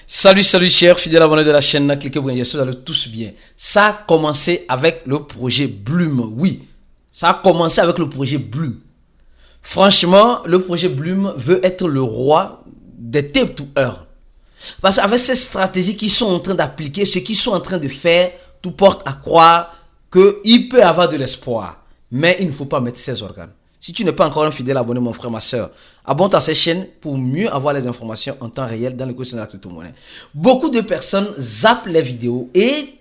Salut chers fidèles abonnés de la chaîne, cliquez pour j'espère que vous allez tous bien. Ça a commencé avec le projet Bloom, oui. Ça a commencé avec le projet Bloom. Franchement, le projet Bloom veut être le roi des tape to earn. Parce qu'avec ces stratégies qu'ils sont en train d'appliquer, ce qu'ils sont en train de faire, tout porte à croire qu'il peut avoir de l'espoir. Mais il ne faut pas mettre ses organes. Si tu n'es pas encore un fidèle abonné, mon frère, ma soeur, abonne-toi à cette chaîne pour mieux avoir les informations en temps réel dans l'écosystème de la crypto-monnaie. Beaucoup de personnes zappent les vidéos et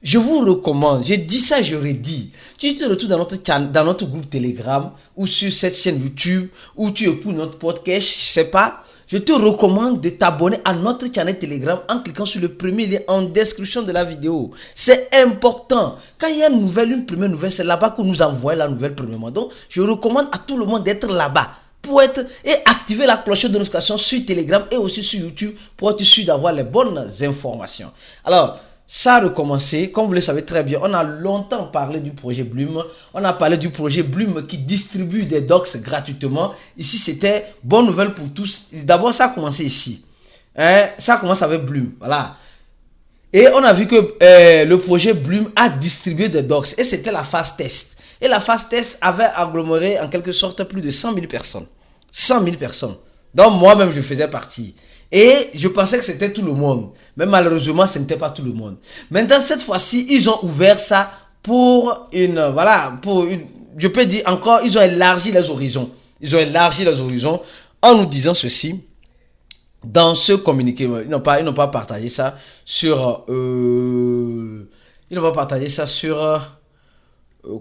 je vous recommande, j'ai dit ça, je redis. Tu te retrouves dans notre groupe Telegram ou sur cette chaîne YouTube ou tu écoutes notre podcast, je sais pas. Je te recommande de t'abonner à notre channel Telegram en cliquant sur le premier lien en description de la vidéo. C'est important. Quand il y a une nouvelle, une première nouvelle, c'est là-bas que nous envoyons la nouvelle premièrement. Donc, je recommande à tout le monde d'être là-bas pour être et activer la cloche de notification sur Telegram et aussi sur YouTube pour être sûr d'avoir les bonnes informations. Alors, ça a recommencé, comme vous le savez très bien, on a longtemps parlé du projet Bloom, on a parlé du projet Bloom qui distribue des docs gratuitement. Ici c'était bonne nouvelle pour tous. D'abord ça a commencé ici, ça commence avec Bloom, voilà. Et on a vu que le projet Bloom a distribué des docs et c'était la phase test. Et la phase test avait aggloméré en quelque sorte plus de 100 000 personnes. 100 000 personnes. Donc moi-même je faisais partie. Et je pensais que c'était tout le monde. Mais malheureusement, ce n'était pas tout le monde. Maintenant, cette fois-ci, ils ont ouvert ça pour je peux dire encore, ils ont élargi les horizons. Ils ont élargi les horizons en nous disant ceci. Dans ce communiqué, ils n'ont pas partagé ça sur, comment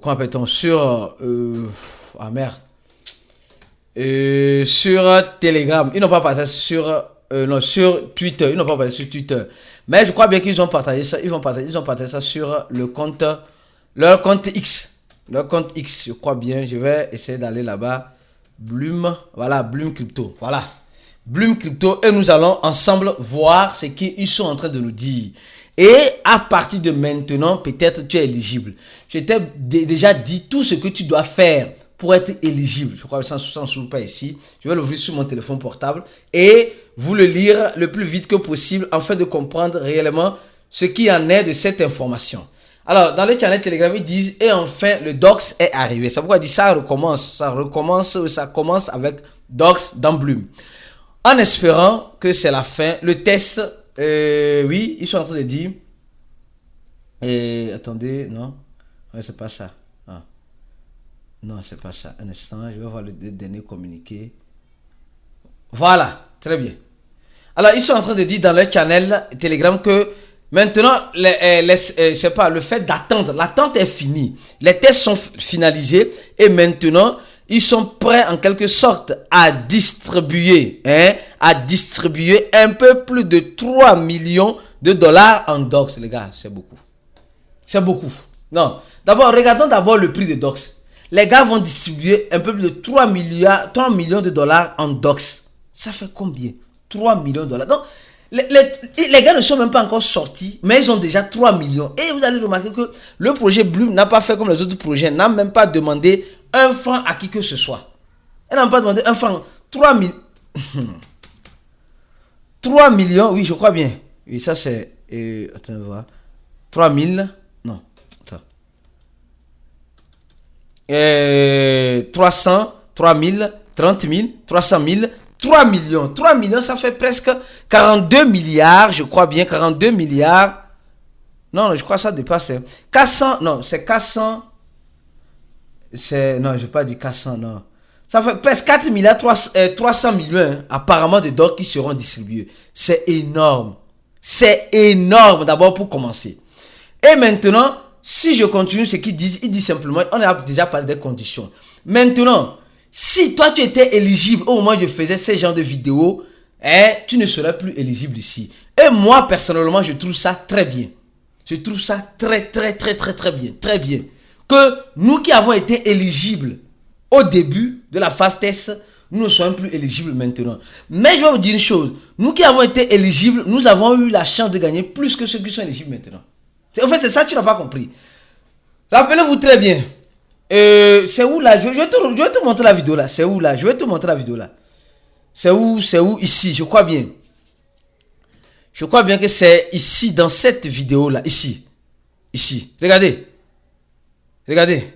appelle-t-on, sur, sur Telegram. Ils n'ont pas partagé sur Twitter, ils n'ont pas partagé sur Twitter. Mais je crois bien qu'ils ont partagé ça, ils ont partagé ça sur leur compte X. Leur compte X, je crois bien. Je vais essayer d'aller là-bas. Bloom, voilà, Bloom Crypto. Voilà. Bloom Crypto. Et nous allons ensemble voir ce qu'ils sont en train de nous dire. Et à partir de maintenant, peut-être tu es éligible. Je t'ai déjà dit tout ce que tu dois faire pour être éligible. Je crois que ça ne s'ouvre pas ici. Je vais l'ouvrir sur mon téléphone portable et vous le lire le plus vite que possible afin de comprendre réellement ce qui en est de cette information. Alors, dans le channel Telegram, ils disent et enfin le docs est arrivé. C'est pourquoi ils disent ça commence avec docs dans Bloom. En espérant que c'est la fin. Le test, oui, ils sont en train de dire. Attendez, non, ouais, c'est pas ça. Ah. Non, c'est pas ça. Un instant, je vais voir le dernier communiqué. Voilà, très bien. Alors, ils sont en train de dire dans leur channel Telegram que maintenant, c'est pas le fait d'attendre. L'attente est finie. Les tests sont finalisés et maintenant, ils sont prêts en quelque sorte à distribuer, un peu plus de 3 millions de dollars en docs, les gars. C'est beaucoup. C'est beaucoup. Non. D'abord, regardons d'abord le prix des docs. Les gars vont distribuer un peu plus de 3 millions de dollars en docs. Ça fait combien? 3 millions de dollars. Donc, les gars ne sont même pas encore sortis, mais ils ont déjà 3 millions. Et vous allez remarquer que le projet Bloom n'a pas fait comme les autres projets, n'a même pas demandé un franc à qui que ce soit. Elle n'a pas demandé un franc. 3 millions, oui, je crois bien. Oui, ça c'est... attends, voir. 3 000... Non, attends. 300, 3 000, 30 000, 300 000, 3 millions. 3 millions, ça fait presque 42 milliards, je crois bien, 42 milliards. Non, je crois que ça dépasse. 400, non, c'est 400. Non, je n'ai pas dit 400, non. Ça fait presque 4 milliards, 300 millions, hein, apparemment, de docs qui seront distribués. C'est énorme. C'est énorme, d'abord, pour commencer. Et maintenant, si je continue ce qu'ils disent, ils disent simplement, on a déjà parlé des conditions. Maintenant, si toi tu étais éligible au moment où je faisais ce genre de vidéos, tu ne serais plus éligible ici. Et moi, personnellement, je trouve ça très bien. Je trouve ça très bien. Très bien. Que nous qui avons été éligibles au début de la phase test, nous ne sommes plus éligibles maintenant. Mais je vais vous dire une chose. Nous qui avons été éligibles, nous avons eu la chance de gagner plus que ceux qui sont éligibles maintenant. En fait, c'est ça que tu n'as pas compris. Rappelez-vous très bien. C'est où là? Je vais te montrer la vidéo là. C'est où là? Je vais te montrer la vidéo là. C'est où? Ici, je crois bien. Je crois bien que c'est ici, dans cette vidéo-là, ici. Ici. Regardez. Regardez.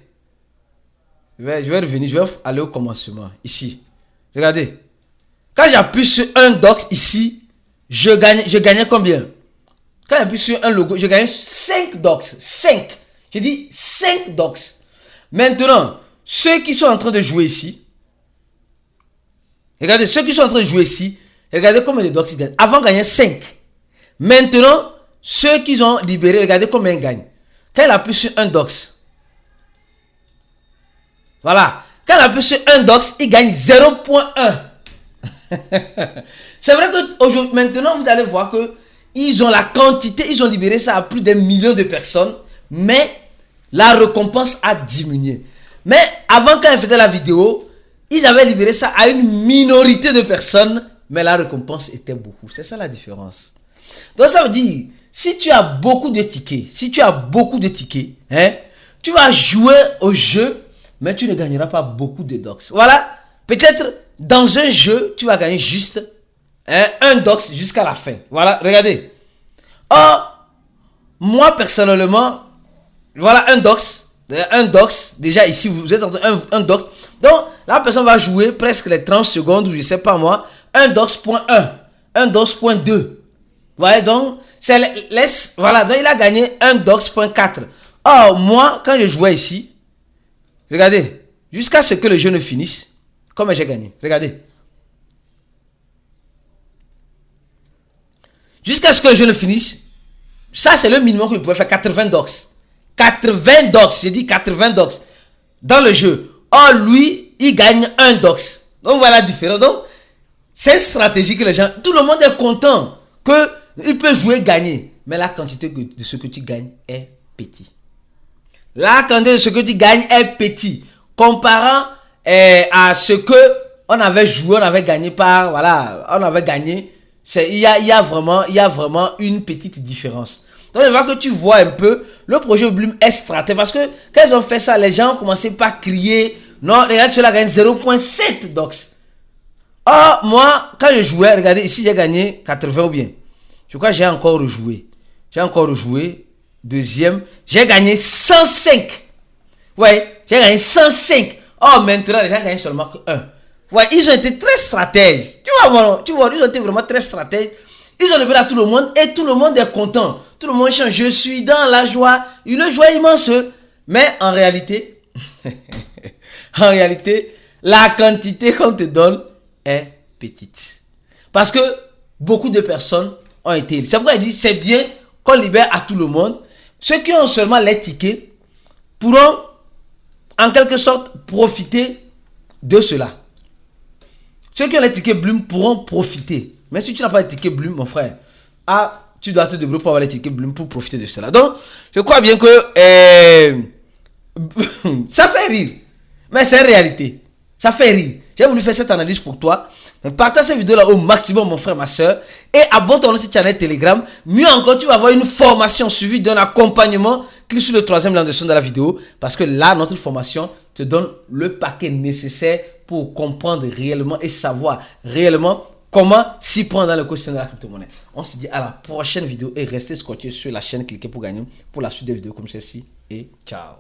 Je vais revenir, je vais aller au commencement. Ici. Regardez. Quand j'appuie sur un docs ici, je gagnais combien? Quand j'appuie sur un logo, je gagnais 5 docs. 5. J'ai dit 5 docs. Maintenant, ceux qui sont en train de jouer ici, regardez, ceux qui sont en train de jouer ici, regardez combien de docs ils gagnent. Avant, ils gagnaient 5. Maintenant, ceux qui ont libéré, regardez combien ils gagnent. Quand il appuie sur un docs, voilà. Quand il appuie sur un docs, il gagne 0.1. C'est vrai que aujourd'hui, maintenant, vous allez voir que ils ont la quantité, ils ont libéré ça à plus d'un million de personnes, mais la récompense a diminué. Mais avant, quand ils faisaient la vidéo, ils avaient libéré ça à une minorité de personnes, mais la récompense était beaucoup. C'est ça la différence. Donc ça veut dire, si tu as beaucoup de tickets, hein, tu vas jouer au jeu, mais tu ne gagneras pas beaucoup de docs. Voilà, peut-être dans un jeu, tu vas gagner juste un docs jusqu'à la fin. Voilà, regardez. Or, moi personnellement, voilà un docs. Déjà ici, vous êtes dans un docs. Donc, la personne va jouer presque les 30 secondes, ou je sais pas moi, un docs.1, un docs.2. Vous voyez, donc, voilà, donc il a gagné un docs.4. Or, moi, quand je jouais ici, regardez, jusqu'à ce que le jeu ne finisse, combien j'ai gagné? Regardez. Jusqu'à ce que le jeu ne finisse, ça c'est le minimum que je pouvais faire, 80 docs. 80 docs, j'ai dit 80 docs dans le jeu. Or, lui, il gagne un docs. Donc, voilà la différence. Donc, c'est une stratégie que les gens, tout le monde est content qu'il peut jouer, gagner. Mais la quantité de ce que tu gagnes est petit. La quantité de ce que tu gagnes est petit. Comparant à ce que on avait joué, on avait gagné par, voilà, on avait gagné. Il y a vraiment une petite différence. Donc, je vois que tu vois un peu, le projet Bloom est stratégique. Parce que quand ils ont fait ça, les gens ont commencé par crier, non, regarde, cela gagne 0.7 docs. Or, moi, quand je jouais, regardez, ici, j'ai gagné 80 ou bien. Je crois que j'ai encore rejoué. Deuxième, j'ai gagné 105. Ouais, j'ai gagné 105. Oh, maintenant, les gens gagnent seulement que 1. Ouais, ils ont été très stratèges. Tu vois, ils ont été vraiment très stratèges. Ils ont levé à tout le monde et tout le monde est content. Tout le monde chante, je suis dans la joie. Une joie immense. Mais en réalité, la quantité qu'on te donne est petite. Parce que beaucoup de personnes ont été... C'est pourquoi il dit, c'est bien qu'on libère à tout le monde. Ceux qui ont seulement les tickets pourront en quelque sorte profiter de cela. Ceux qui ont les tickets Bloom pourront profiter. Mais si tu n'as pas les tickets Bloom, mon frère, tu dois te débrouiller pour avoir les tickets Bloom pour profiter de cela. Donc, je crois bien que ça fait rire. Mais c'est une réalité. Ça fait rire. J'ai voulu faire cette analyse pour toi. Partage cette vidéo là au maximum, mon frère, ma soeur. Et abonne-toi à notre channel Telegram. Mieux encore, tu vas avoir une formation suivie d'un accompagnement. Clique sur le troisième lien de dessus de la vidéo. Parce que là, notre formation te donne le paquet nécessaire pour comprendre réellement et savoir réellement comment s'y prendre dans le quotidien de la crypto-monnaie. On se dit à la prochaine vidéo et restez scotché sur la chaîne. Cliquez pour gagner pour la suite des vidéos comme celle-ci. Et ciao.